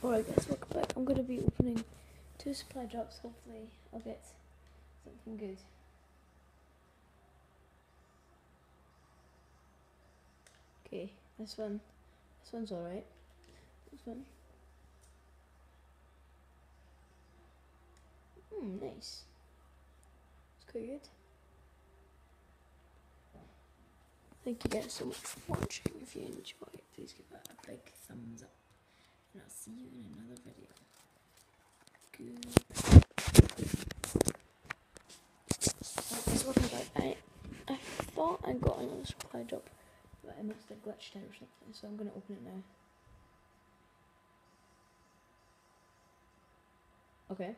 Alright guys, welcome back. I'm going to be opening 2 supply drops. Hopefully I'll get something good. Okay, this one's alright. This one. Nice. It's quite good. Thank you guys so much for watching. If you enjoyed, please give it a big thumbs up. And I'll see you in another video. So welcome back. I thought I got another supply drop, but I must have glitched out or something, so I'm going to open it now. Okay,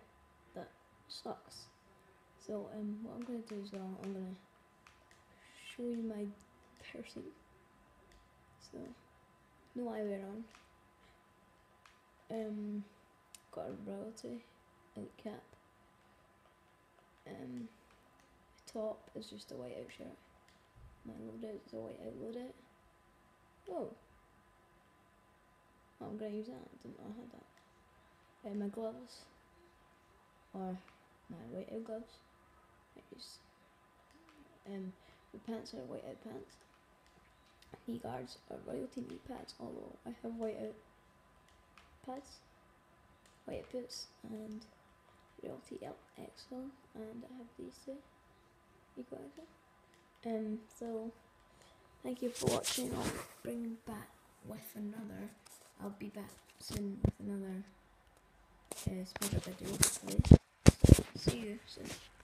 that sucks. So what I'm going to do as well, I'm going to show you my person. So, no eyewear on. Got a royalty elite cap. Top is just a white out shirt. My loadout is a white out loadout. Oh, I'm gonna use that. I didn't know I had that. My gloves are my white out gloves. The pants are white out pants. Knee guards are royalty knee pads, although I have white out pads, white out boots, and royalty XL, and I have these two. Equal XL. So thank you for watching. I'll bring back with another. I'll be back soon with another spider video, hopefully. So see you soon.